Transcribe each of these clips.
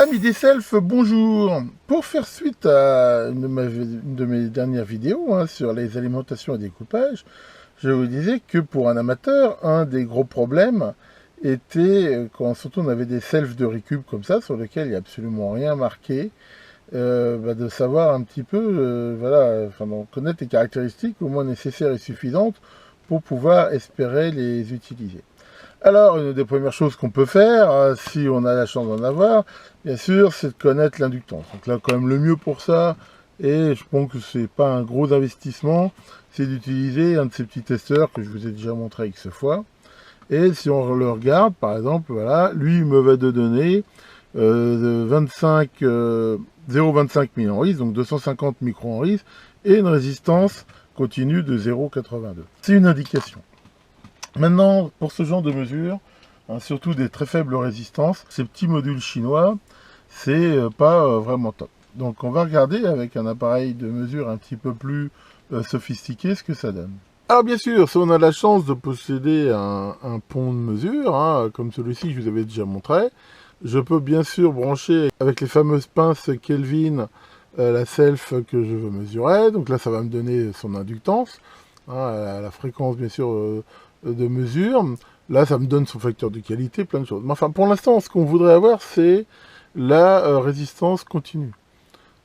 Amis des selfs, bonjour. Pour faire suite à une de mes dernières vidéos sur les alimentations et découpage, je vous disais que pour un amateur, un des gros problèmes était quand surtout on avait des selfs de récup comme ça, sur lesquels il n'y a absolument rien marqué, de savoir un petit peu, d'en connaître les caractéristiques au moins nécessaires et suffisantes pour pouvoir espérer les utiliser. Alors, une des premières choses qu'on peut faire, si on a la chance d'en avoir, bien sûr, c'est de connaître l'inductance. Donc là, quand même, le mieux pour ça, et je pense que c'est pas un gros investissement, c'est d'utiliser un de ces petits testeurs que je vous ai déjà montré X fois. Et si on le regarde, par exemple, voilà, lui, il me va de donner de 0,25 millihenries, donc 250 microhenries, et une résistance continue de 0,82. C'est une indication. Maintenant, pour ce genre de mesures, surtout des très faibles résistances, ces petits modules chinois, c'est pas vraiment top. Donc on va regarder avec un appareil de mesure un petit peu plus sophistiqué ce que ça donne. Alors bien sûr, si on a la chance de posséder un pont de mesure, comme celui-ci que je vous avais déjà montré, je peux bien sûr brancher avec les fameuses pinces Kelvin la self que je veux mesurer. Donc là, ça va me donner son inductance, à la fréquence bien sûr de mesure. Là, ça me donne son facteur de qualité, plein de choses. Mais enfin, pour l'instant, ce qu'on voudrait avoir, c'est la résistance continue.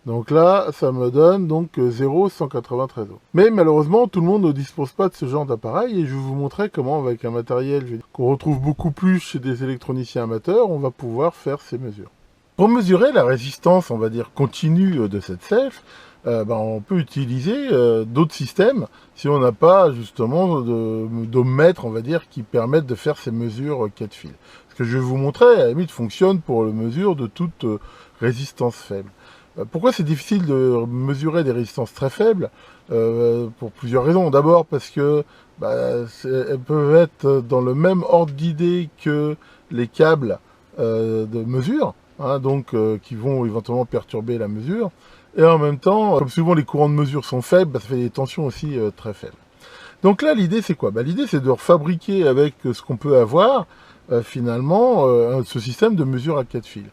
Donc là, ça me donne donc 0,193 ohms. Mais malheureusement, tout le monde ne dispose pas de ce genre d'appareil, et je vais vous montrer comment, avec un matériel qu'on retrouve beaucoup plus chez des électroniciens amateurs, on va pouvoir faire ces mesures. Pour mesurer la résistance, on va dire, continue de cette self, on peut utiliser d'autres systèmes si on n'a pas justement d'ohmmètre, on va dire, qui permettent de faire ces mesures cas de fil. Ce que je vais vous montrer, à la limite, fonctionne pour la mesure de toute résistance faible. Pourquoi c'est difficile de mesurer des résistances très faibles? Pour plusieurs raisons. D'abord parce que elles peuvent être dans le même ordre d'idée que les câbles de mesure, qui vont éventuellement perturber la mesure. Et en même temps, comme souvent les courants de mesure sont faibles, ça fait des tensions aussi très faibles. Donc là, l'idée c'est quoi? L'idée c'est de refabriquer avec ce qu'on peut avoir, finalement, ce système de mesure à cas de fil.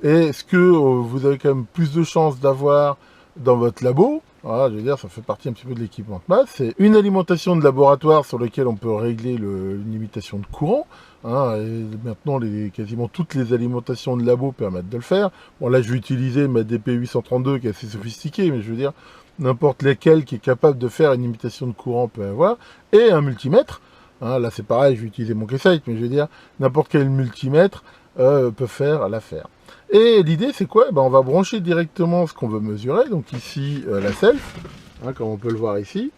Et ce que vous avez quand même plus de chances d'avoir dans votre labo, je veux dire, ça fait partie un petit peu de l'équipement de maths, c'est une alimentation de laboratoire sur laquelle on peut régler une limitation de courant. Et maintenant, quasiment toutes les alimentations de labo permettent de le faire. Bon, là, je vais utiliser ma DP832 qui est assez sophistiquée, mais je veux dire, n'importe laquelle qui est capable de faire une limitation de courant peut avoir. Et un multimètre. Là, c'est pareil, je vais utiliser mon Keysight, mais je veux dire, n'importe quel multimètre peut faire l'affaire. Et l'idée, c'est quoi? On va brancher directement ce qu'on veut mesurer. Donc ici, la self, comme on peut le voir ici,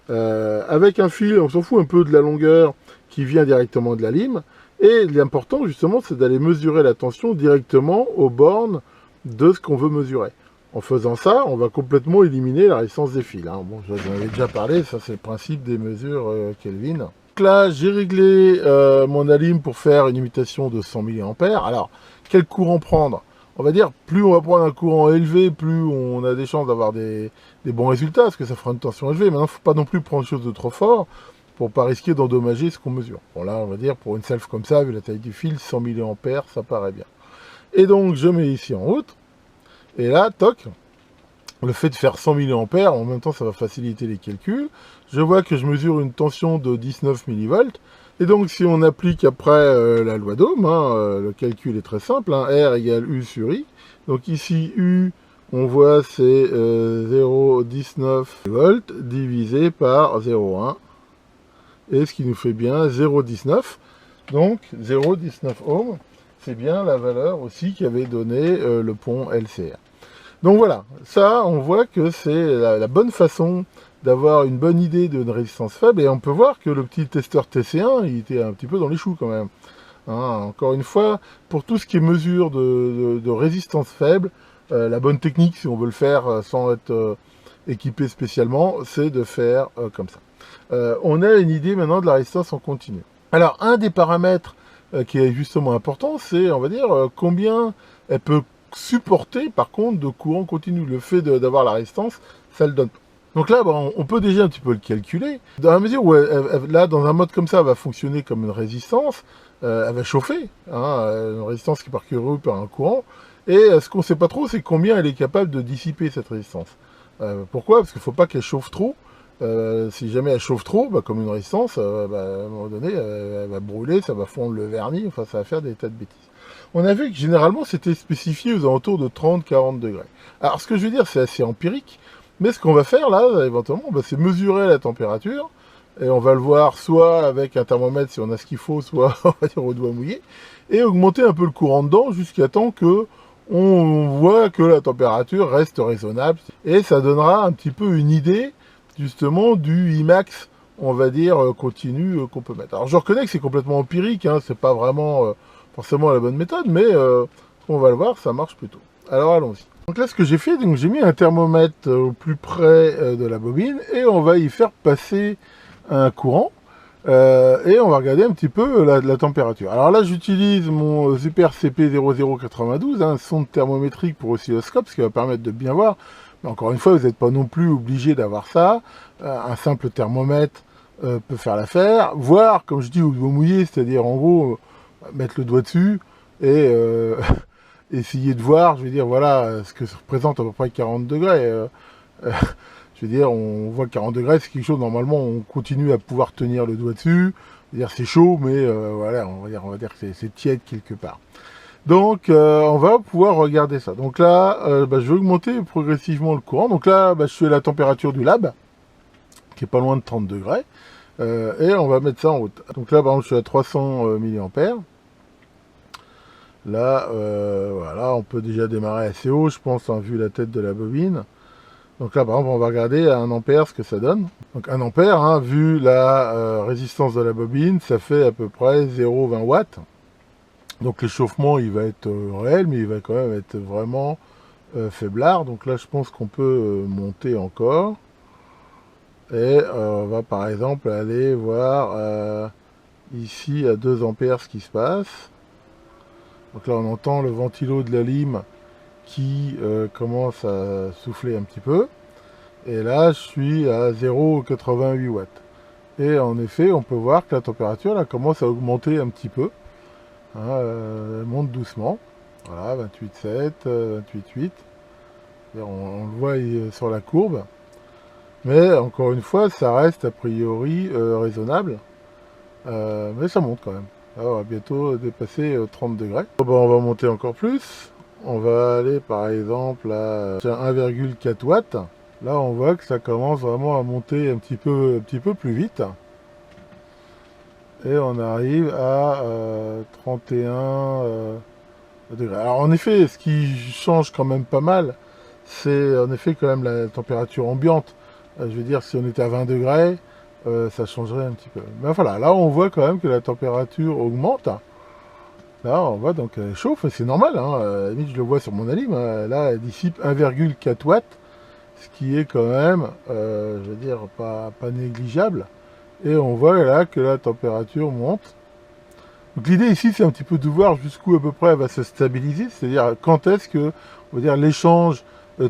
avec un fil, on s'en fout un peu de la longueur qui vient directement de la lime. Et l'important, justement, c'est d'aller mesurer la tension directement aux bornes de ce qu'on veut mesurer. En faisant ça, on va complètement éliminer la résistance des fils. Bon, j'en avais déjà parlé, ça c'est le principe des mesures Kelvin. Donc là, j'ai réglé mon alim pour faire une imitation de 100 mA. Alors, quel courant prendre? On va dire, plus on va prendre un courant élevé, plus on a des chances d'avoir des bons résultats, parce que ça fera une tension élevée. Maintenant, il ne faut pas non plus prendre quelque chose de trop fort, pour pas risquer d'endommager ce qu'on mesure. Bon là, on va dire, pour une self comme ça, vu la taille du fil, 100 mA, ça paraît bien. Et donc, je mets ici en route, et là, toc, le fait de faire 100 mA, en même temps, ça va faciliter les calculs. Je vois que je mesure une tension de 19 mV, et donc, si on applique après la loi d'Ohm, le calcul est très simple, R égale U sur I. Donc ici, U, on voit, c'est 0,19 V divisé par 0,1. Et ce qui nous fait bien 0,19. Donc 0,19 ohm, c'est bien la valeur aussi qu'avait donné le pont LCR. Donc voilà, ça on voit que c'est la bonne façon d'avoir une bonne idée d'une résistance faible, et on peut voir que le petit testeur TC1, il était un petit peu dans les choux quand même. Encore une fois, pour tout ce qui est mesure de résistance faible, la bonne technique, si on veut le faire sans être équipé spécialement, c'est de faire comme ça. On a une idée maintenant de la résistance en continu. Alors, un des paramètres qui est justement important, c'est, on va dire, combien elle peut supporter, par contre, de courant continu. Le fait d'avoir la résistance, ça le donne pas. Donc là, on peut déjà un petit peu le calculer. Dans la mesure où, là, dans un mode comme ça, elle va fonctionner comme une résistance, elle va chauffer, une résistance qui est parcourue par un courant. Et ce qu'on ne sait pas trop, c'est combien elle est capable de dissiper cette résistance. Pourquoi? Parce qu'il ne faut pas qu'elle chauffe trop. Si jamais elle chauffe trop, comme une résistance, à un moment donné, elle va brûler, ça va fondre le vernis, enfin ça va faire des tas de bêtises. On a vu que généralement c'était spécifié aux alentours de 30-40 degrés. Alors ce que je veux dire, c'est assez empirique, mais ce qu'on va faire là, éventuellement, c'est mesurer la température, et on va le voir soit avec un thermomètre si on a ce qu'il faut, soit on va dire au doigt mouillé, et augmenter un peu le courant dedans jusqu'à temps que on voit que la température reste raisonnable, et ça donnera un petit peu une idée justement du Imax, on va dire, continu qu'on peut mettre. Alors je reconnais que c'est complètement empirique, hein, c'est pas vraiment forcément la bonne méthode, mais on va le voir, ça marche plutôt. Alors allons-y. Donc là ce que j'ai fait, donc j'ai mis un thermomètre au plus près de la bobine, et on va y faire passer un courant, et on va regarder un petit peu la température. Alors là j'utilise mon Super CP0092, un sonde thermométrique pour oscilloscope, ce qui va permettre de bien voir. Mais encore une fois, vous n'êtes pas non plus obligé d'avoir ça. Un simple thermomètre peut faire l'affaire. Voire, comme je dis, au doigt mouillé, c'est-à-dire en gros, mettre le doigt dessus et essayer de voir, je veux dire, voilà, ce que ça représente à peu près 40 degrés. Je veux dire, on voit 40 degrés, c'est quelque chose, normalement, on continue à pouvoir tenir le doigt dessus. C'est-à-dire, c'est chaud, mais voilà, on va dire que c'est tiède quelque part. Donc, on va pouvoir regarder ça. Donc là, je vais augmenter progressivement le courant. Donc là, je suis à la température du lab, qui est pas loin de 30 degrés. Et on va mettre ça en haute. Donc là, par exemple, je suis à 300 mA. Là, voilà, on peut déjà démarrer assez haut, je pense, vu la tête de la bobine. Donc là, par exemple, on va regarder à 1 ampère ce que ça donne. Donc 1 ampère, hein, vu la résistance de la bobine, ça fait à peu près 0,20 watts. Donc l'échauffement, il va être réel, mais il va quand même être vraiment faiblard. Donc là, je pense qu'on peut monter encore. Et on va par exemple aller voir ici à 2 ampères ce qui se passe. Donc là, on entend le ventilo de la lime qui commence à souffler un petit peu. Et là, je suis à 0,88 watts. Et en effet, on peut voir que la température là, commence à augmenter un petit peu. Elle monte doucement. Voilà, 28,7, 28,8. On le voit sur la courbe. Mais encore une fois, ça reste a priori raisonnable. Mais ça monte quand même. Là, on va bientôt dépasser 30 degrés. On va monter encore plus. On va aller par exemple à 1,4 watts. Là, on voit que ça commence vraiment à monter un petit peu plus vite. Et on arrive à 31 degrés. Alors en effet, ce qui change quand même pas mal, c'est en effet quand même la température ambiante. Je veux dire, si on était à 20 degrés, ça changerait un petit peu. Mais voilà, là on voit quand même que la température augmente. Là on voit donc elle chauffe, c'est normal, hein. À la limite je le vois sur mon alim, hein. Là elle dissipe 1,4 watts, ce qui est quand même, je veux dire, pas négligeable. Et on voit là que la température monte. Donc l'idée ici, c'est un petit peu de voir jusqu'où à peu près elle va se stabiliser, c'est-à-dire quand est-ce que, on va dire, l'échange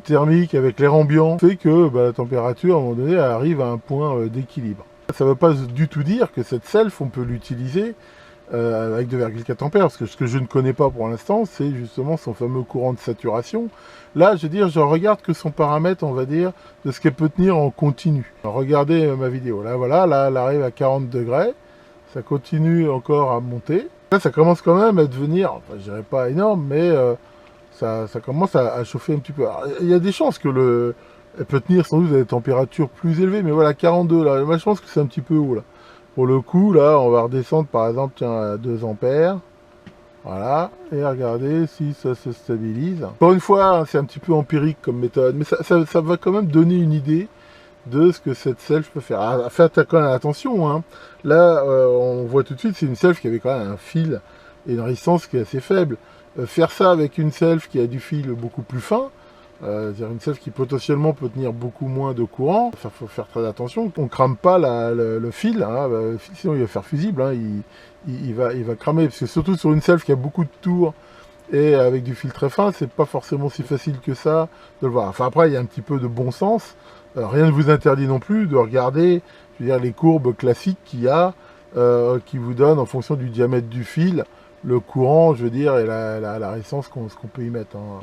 thermique avec l'air ambiant fait que la température, à un moment donné, arrive à un point d'équilibre. Ça ne veut pas du tout dire que cette self, on peut l'utiliser avec 2,4 ampères, parce que ce que je ne connais pas pour l'instant, c'est justement son fameux courant de saturation. Là, je veux dire, je regarde que son paramètre, on va dire, de ce qu'elle peut tenir en continu. Alors, regardez ma vidéo. Là, voilà, là, elle arrive à 40 degrés. Ça continue encore à monter. Là, ça commence quand même à devenir, enfin, je dirais pas énorme, mais ça commence à chauffer un petit peu. Alors, il y a des chances que elle peut tenir sans doute à des températures plus élevées, mais voilà, 42, là, moi, je pense que c'est un petit peu haut, là. Pour le coup, là, on va redescendre, par exemple, tiens, à 2 ampères. Voilà, et regardez si ça se stabilise. Encore une fois, c'est un petit peu empirique comme méthode, mais ça va quand même donner une idée de ce que cette self peut faire. Ah, faites quand même attention, hein. Là, on voit tout de suite, c'est une self qui avait quand même un fil et une résistance qui est assez faible. Faire ça avec une self qui a du fil beaucoup plus fin, c'est-à-dire une self qui potentiellement peut tenir beaucoup moins de courant, il faut faire très attention. On ne crame pas le fil, hein, le fil, sinon il va faire fusible, hein, il va cramer, parce que surtout sur une self qui a beaucoup de tours et avec du fil très fin, c'est pas forcément si facile que ça de le voir. Enfin après, il y a un petit peu de bon sens. Rien ne vous interdit non plus de regarder, je veux dire, les courbes classiques qu'il y a, qui vous donnent en fonction du diamètre du fil, le courant, je veux dire, et la résistance qu'on peut y mettre. Hein.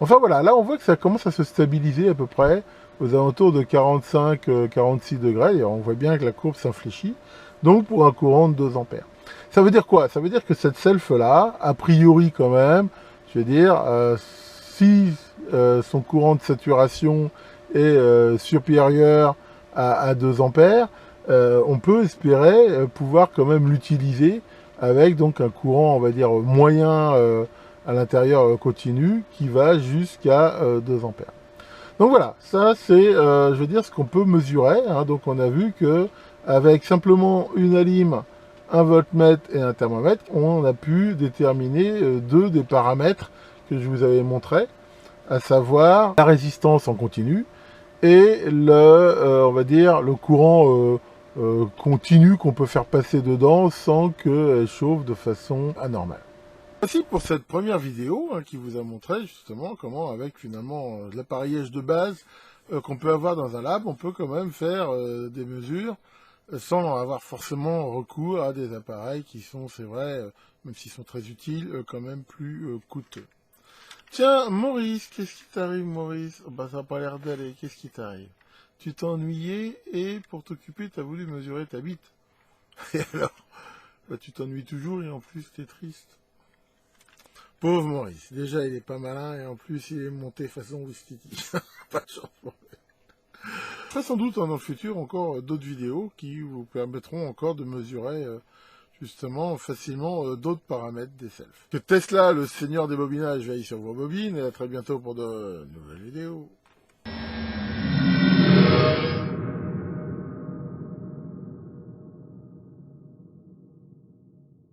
Enfin voilà, là on voit que ça commence à se stabiliser à peu près aux alentours de 45-46 degrés. Et on voit bien que la courbe s'infléchit. Donc pour un courant de 2 ampères. Ça veut dire quoi? Ça veut dire que cette self-là, a priori quand même, je veux dire, si son courant de saturation est supérieur à 2 ampères, on peut espérer pouvoir quand même l'utiliser avec donc un courant, on va dire, moyen à l'intérieur continu qui va jusqu'à 2 ampères. Donc voilà, ça c'est, je veux dire, ce qu'on peut mesurer. Hein. Donc on a vu que avec simplement une alime, un voltmètre et un thermomètre, on a pu déterminer deux des paramètres que je vous avais montrés, à savoir la résistance en continu et on va dire, le courant continu qu'on peut faire passer dedans sans qu'elle chauffe de façon anormale. Voici pour cette première vidéo qui vous a montré justement comment avec finalement de l'appareillage de base qu'on peut avoir dans un lab, on peut quand même faire des mesures sans avoir forcément recours à des appareils qui sont, c'est vrai, même s'ils sont très utiles, quand même plus coûteux. Tiens, Maurice, qu'est-ce qui t'arrive, Maurice? Oh, bah, ça n'a pas l'air d'aller, qu'est-ce qui t'arrive? Tu t'es ennuyé et pour t'occuper, tu as voulu mesurer ta bite. Et alors, bah, tu t'ennuies toujours et en plus, t'es triste. Pauvre Maurice, déjà il est pas malin et en plus il est monté façon Wistiti. Pas de chance pour lui. Je ferai sans doute dans le futur encore d'autres vidéos qui vous permettront encore de mesurer justement facilement d'autres paramètres des selfs. Que Tesla, le seigneur des bobinages, veille sur vos bobines et à très bientôt pour de nouvelles vidéos.